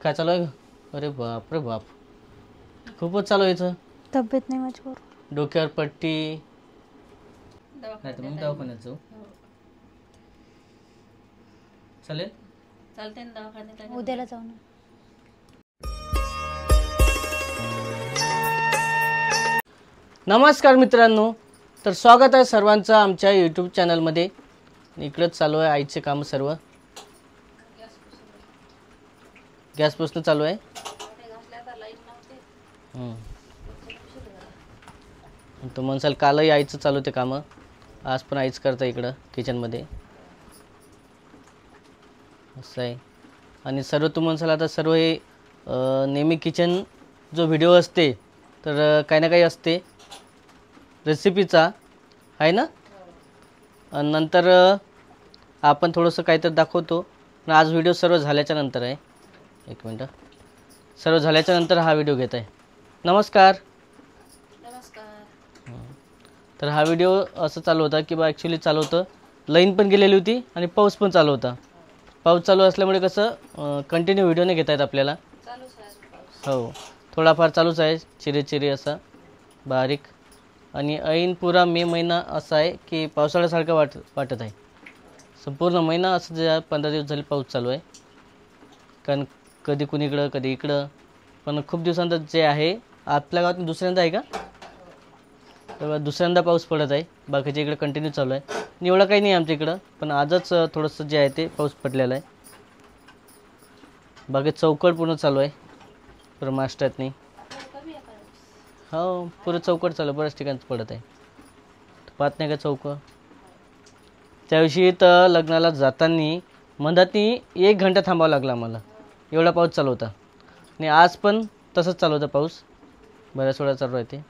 काय चालू आहे? अरे बाप रे बाप, खूपच चालू आहे याचं. तब्येत नाही माझी बरोबर. डोक्यावर पट्टी नाही तर मग दवाखान्यात जाऊ. चालेल, चालते ना दवाखान्यात. उद्याला जाऊ ना. नमस्कार मित्रांनो, तर स्वागत आहे सर्वांचं आमच्या यूट्यूब चॅनलमध्ये. इकडंच चालू आहे आईचे काम सर्व. गॅसपासून चालू आहे. तो म्हणसाल कालही आईचं चालू होते कामं, आज पण आईच करता इकडं किचनमध्ये, असं आहे. आणि सर्व तू म्हणसाल आता सर्व हे नेहमी किचन जो व्हिडिओ असते तर काही ना काही असते रेसिपीचा, आहे ना. आणि नंतर आपण थोडंसं काहीतरी दाखवतो. पण आज व्हिडिओ सर्व झाल्याच्या नंतर आहे. एक मिनटं, सर्व झाल्याच्या नंतर हा व्हिडिओ घेत आहे. नमस्कार. तर हा व्हिडिओ असं चालू होता की बा ॲक्च्युली चालू होतं, लाईन पण गेलेली होती आणि पाऊस पण चालू होता. पाऊस चालू असल्यामुळे कसं कंटिन्यू व्हिडिओ नाही घेता येत आपल्याला. हो, थोडाफार चालूच आहे, चिरे असा बारीक. आणि ऐन पुरा मे महिना असा आहे की पावसाळ्यासारखं वाटत आहे. संपूर्ण महिना असं जे 15 दिवस झाले पाऊस चालू आहे. कारण कधी कुणीकडं कधी इकडं, पण खूप दिवसांतर जे आहे आपल्या गावात दुसऱ्यांदा आहे का, तेव्हा दुसऱ्यांदा पाऊस पडत आहे. बाकीच्या इकडे कंटिन्यू चालू आहे. आणि एवढं काही नाही आमच्या इकडं, पण आजच थोडंसं जे आहे ते पाऊस पडलेला आहे. बाकी चौकट पूर्ण चालू आहे पुरं महाराष्ट्रातनी. हो, पुरं चौकट चालू आहे, बऱ्याच ठिकाणी पडत आहे. पाहत नाही का चौक. त्याविषयी तर लग्नाला जाताना मधातनी 1 घंटा थांबावं लागला आम्हाला, एवढा पाऊस चालू होता. आणि आज पण तसंच चालू होता पाऊस, बऱ्याच वेळा चालू राहते.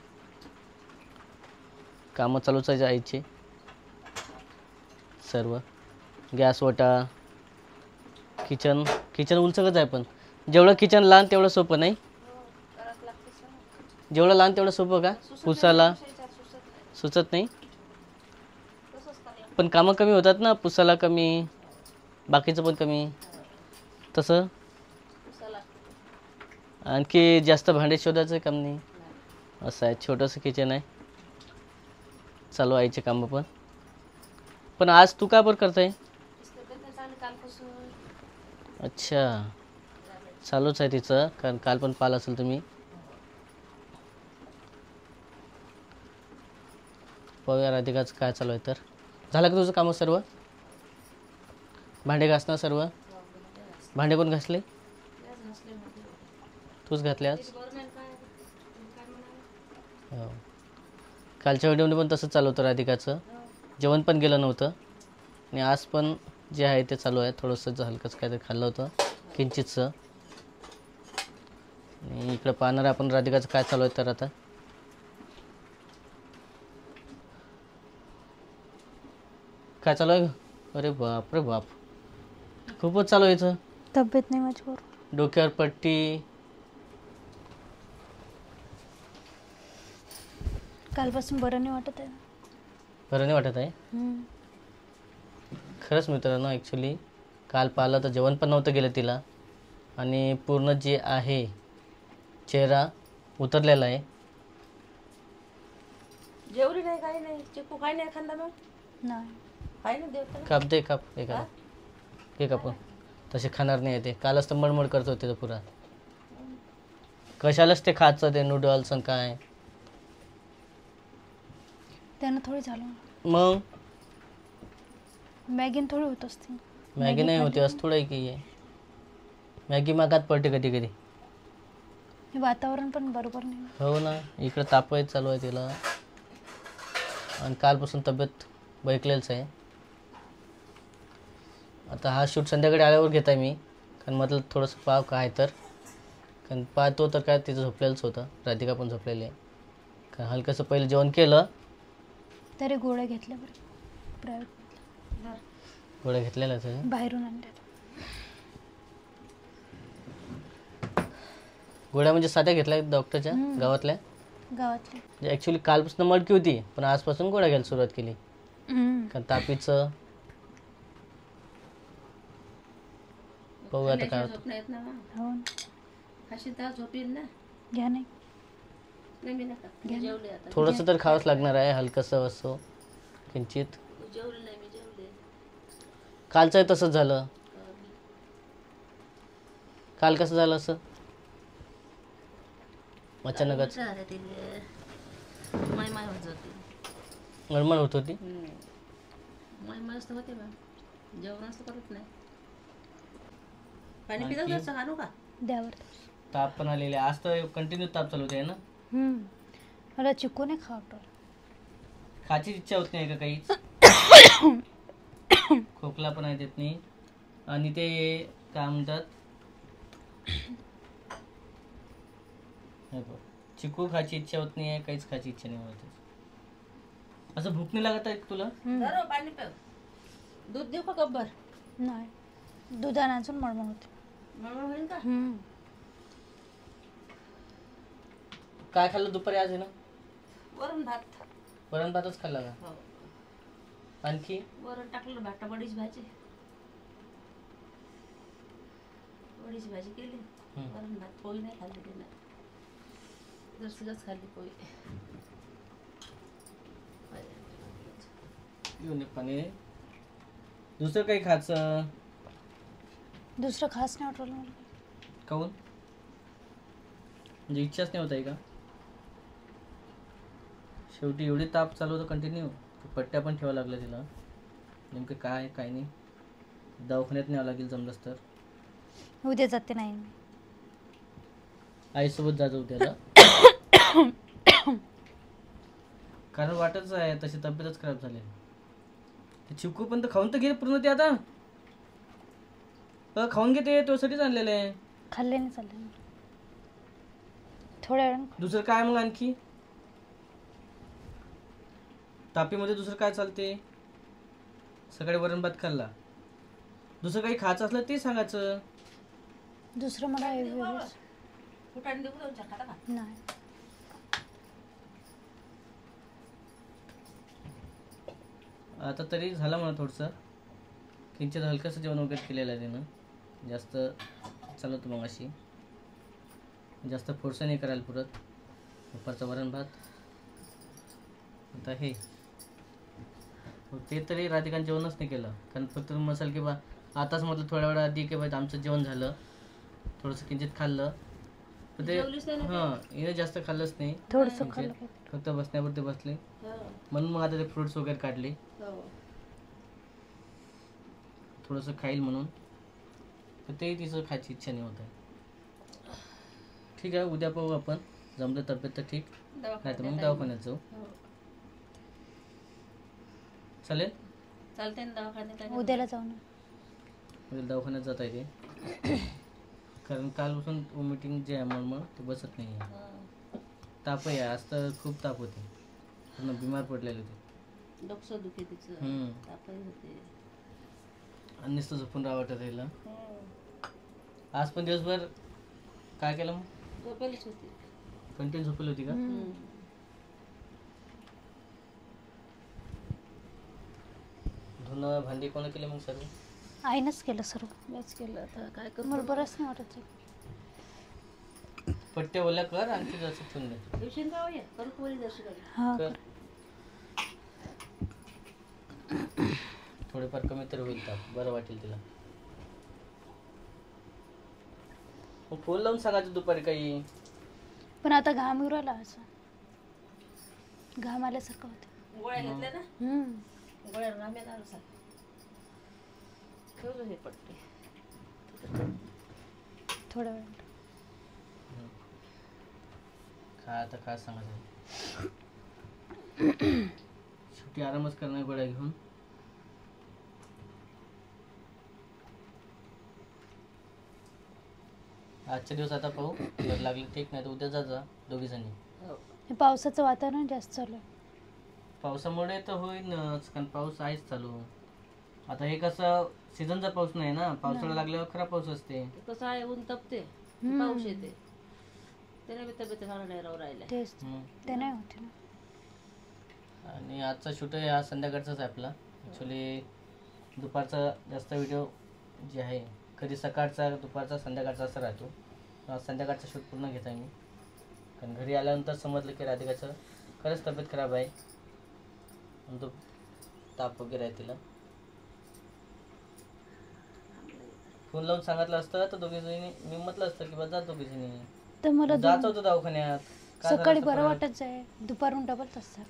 कामं चालूच आहे आईचे सर्व. गॅस वटा, किचन उलचकच आहे. पण जेवढं किचन लहान तेवढं सोपं नाही. जेवढं लहान तेवढं सोपं का पुसायला सुचत नाही. पण कामं कमी होतात ना, पुसायला कमी, बाकीचं पण कमी. तसं आणखी जास्त भांडे शोधायचं काम नाही. असं आहे, छोटंसं किचन आहे. चालू आईचे कामं पण आज तू का बरं करताय? अच्छा, चालूच आहे तिचं, कारण काल पण पाहिलं असेल तुम्ही. पाहूया राधिकाचं काय चालू आहे. तर झालं का तुझं कामं सर्व? भांडे घासणं सर्व? भांडे कोण घासले? तूच घातले आज? हो, कालच्या व्हिडिओमध्ये पण तसंच चालू होतं राधिकाचं. जेवण पण गेलं नव्हतं. आणि आज पण जे आहे ते चालू आहे. थोडंसं हलकंच काहीतरी खाल्लं होतं किंचितचं. आणि इकडं पाहणार आपण राधिकाचं काय चालू आहे. तर आता काय चालू आहे? अरे बाप रे बाप, खूपच चालू आहे याचं. तब्येत नाही माझी बरोबर. डोक्यावर पट्टी कालपासून बरं नाही वाटत आहे. बरं नाही वाटत आहे? खरंच मित्रांनो, ॲक्च्युली काल पाहिलं तर जेवण पण नव्हतं गेलं तिला. आणि पूर्ण जे आहे चेहरा उतरलेला आहे. जेवढी नाही, काही नाही. चिकू काही नाही खांदा मग नाही आहे ना देवता. काप दे, काप एखादा हे कापून. तसे खाणार नाही ते. कालच तर मडमड करत होते तर पुरा. कशालाच ते खायचं ते नूडल्स आणि काय. त्यानं थोडी झालं. मग मॅगीन थोडी होत असते. मॅगी नाही होती असं थोडं आहे की. मॅगी मागात पडते कधी कधी. हे वातावरण पण बरोबर नाही. हो ना, इकडं तापवायचं चालू आहे तिला. आणि कालपासून तब्येत बैकलेलंच आहे. आता हा शूट संध्याकाळी आल्यावर घेत आहे मी, कारण म्हटलं थोडंसं पाव काय तर. कारण पाहतो तर काय तिचं झोपलेलंच होतं. राधिका पण झोपलेली आहे. कारण हलकंसं पहिलं जेवण केलं तरी गोळ्या घेतल्या बरं, प्रायव्हेट गोळ्या घेतलेल्याच आहे. बाहेरून आणल्या. गोळ्या म्हणजे साध्या घेतल्या डॉक्टरच्या गावातल्या? ॲक्च्युली कालपासून मडकी होती, पण आजपासून गोळ्या घ्यायला सुरुवात केली. कारण तापीचं पाहू आता काय होतं. झोप नाही येत ना मग. हो ना. खाशी तर झोप येईल ना. घ्या नाही. नाही मी नका. मी जेवले आता. थोडंसं तर खावंच लागणार आहे, हलकंसं असो किंचित. तू जेवली नाही, मी जेवले. कालचंही तसंच झालं. काल कसं झालं असं अचानकच झालं ते माय माय होत होती. गडबड होत होती. माय मस्त होते बा. जेवण असं करत नाही. पाणी पिलं घरचं आणू का? द्यावर. ताप पण आलेले आज तर कंटिन्यू ताप चालू होते ना. मला चिकू नाही खावतो. खायची इच्छा होत नाही का काहीच. खोकला पण आहे देत नाही आणि ते काय म्हणतात चिकू खायची इच्छा होत नाही आहे, काहीच खायची इच्छा नाही होत. असं भूक नाही लागत आहे का तुला? धरो पाणी पिव. दूध देऊ का कपभर? नाही, दुधाने अजून मळमळ होते. मळमळ होईल का? काय खाल्लं दुपारी आज आहे ना? वरण भात. वरण भातच खाल्ला का? हो. आणखी वरण टाकलं, भाटा बडीची भाजी. बडीची भाजी केली. वरण भात. पोळी नाही खाल्ली तिने. जरसगच खाल्ली पोळी. येऊन दे पाणी. दुसरं काही खायचं? दुसरं खास नाही वाटलं मला. काऊन? म्हणजे इच्छाच नाही होत आहे का? शेवटी एवढी ताप चालू होतं कंटिन्यू, पट्ट्या पण ठेवावं लागलं तिला. नेमकं काय काय नाही, दवाखान्यात न्यावं लागेल जमलंच तर. उद्या जाते नाही मी. आईसोबत जायचं उद्याला. कारण वाटच आहे तशी तब्येतच खराब झाली. ते चिकू पण तर खाऊन तर घे पूर्ण ते आता. खाऊन घेते तुझ्यासाठीच आणलेलं आहे. खाल्ले नाही चालले थोड्या वेळ. दुसरं काय मग आणखी? तापीमध्ये दुसरं काय चालते? सकाळी वरण भात खाल्ला. दुसरं काही खायचं असलं ते सांगायचं. दुसरं मला फुटाणे देऊ दोन चार खाता का? नाही. आता तरी झालं म्हणा थोडंसं. किंचित हलकंसं जेवण वगैरे केलेलं आहे त्यानं. जास्त चालवतो मग अशी. जास्त फोर्स नाही करायला पुरत. दुपारचं वरण भात. आता हे ते तरी राधिकाने जेवणच नाही केलं. कारण फक्त मसाला की बा आताच म्हटलं थोड्या वेळा आधी की बा आमचं जेवण झालं. थोडंसं किंचित खाल्लं. पण ते हिने जास्त खाल्लंच नाही. थोडंसं खाल्लं. फक्त बसण्यावरती बसले. म्हणून मग आता ते फ्रुट्स वगैरे काढले. थोडंसं खाईल म्हणून. तर ते तिचं खायची इच्छा नाही होत आहे. ठीक आहे, उद्या पाहू आपण. जमलं तब्येत तर ठीक, नाही तर मग दवाखान्यात जाऊ. चालेल? चालते ना दवाखान्यात. उद्याला जाऊ ना. उद्या दवाखान्यात जात आहे ते. कारण कालपासून वॉमिटिंग जे आहे मग ते बसत नाही आहे. तापही आहे, आज तर खूप ताप होते. पूर्ण बिमार पडलेले होते. डोकं दुखे तिचं. तापही होते. आणि नुसतं झोपून राहा वाटत राहिलं. आज पण दिवसभर काय केलं मग? झोपेलच होती. कंटिन्यू झोपेल होती का? धुणं भांडी कोण केले मग सर्व? आईनंच केलं सर्व. मॅच केलं. आता काय करू? मला बरंच नाही वाटत. पट्ट्या ओल्या कर आणखी जास्त ठेवून दे. दिवशी जाऊया करू पोळी दर्शन. हा कर. थोडेफार कमी तरी होईल ताप, बरं वाटेल तिला. मग फोन लावून सांगायचं दुपारी काही. पण आता घाम येऊ राहिला असं. घाम आल्यासारखं होतं. गोळ्या घेतल्या ना? गोळ्या घाम येणार असा. ठेवलं हे पट्टे. थोड्या वेळ. खा आता काय सांगायचं. शेवटी आरामच करणार गोळ्या घेऊन. आजच्या दिवस आता पाहू, जर लागली ठीक, नाही तर उद्या जा दोघी जणी. पावसाचं वातावरण जास्त चालू आहे. पावसामुळे तर होईनच, कारण पाऊस आहेच चालू. आता हे कसं सीझनचा पाऊस नाही ना, पावसाळा लागल्यावर खरा पाऊस असते. कसं आहे, ऊन तपते पाऊस येते. त्याने तब्येत चांगला नाही राहू राहिल्या. तेच ते नाही होते ना. आणि आजचा शूट हा संध्याकाळचाच आहे आपला. ॲक्च्युली दुपारचा जास्त व्हिडिओ जे आहे कधी सकाळचा, दुपारचा, संध्याकाळचा असं राहतो. आज संध्याकाळचा शूट पूर्ण घेत आहे मी, कारण घरी आल्यानंतर समजलं की राधिकाचं खरंच तब्येत खराब आहे आणि तो ताप वगैरे आहे तिला. फोन लावून सांगितलं असतं तर दोघीजणी मी म्हटलं असतं की बा जा दोघीजणी, तर मला जायचं होतं दवाखान्यात. काय झालं सकाळी असतं बरं परत? वाटत जाय, दुपारून डबल तास झालं.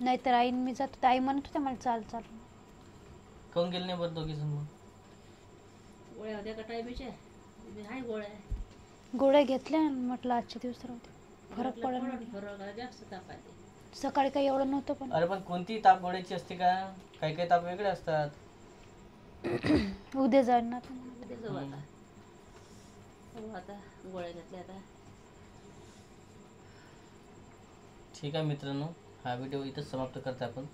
नाहीतर आईन मी जात होते, आई म्हणत होत्या मला चाल चाल. काहून गेले नाही बरं दोघीजण मग? गोळ्या होत्या का टायमीच्या? हाय गोळ्या. गोळ्या घेतल्या आणि म्हटलं आजचे दिवस राहू दे, फरक पडला पडत नाही. फरक आहे, जास्त ताप आहे. सकाळी काही एवढं नव्हतं पण अरे पण कोणती ताप गोळ्याची असते का? काही काही ताप वेगळे असतात. उद्या जाईल ना आता. उद्या जाऊ आता. हो आता गोळ्या घेतल्या आता. ठीक आहे मित्रांनो, हा व्हिडिओ इथंच समाप्त करतो आपण.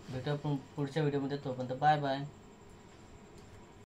भेटू आपण पुढच्या व्हिडिओमध्ये. तोपर्यंत बाय बाय.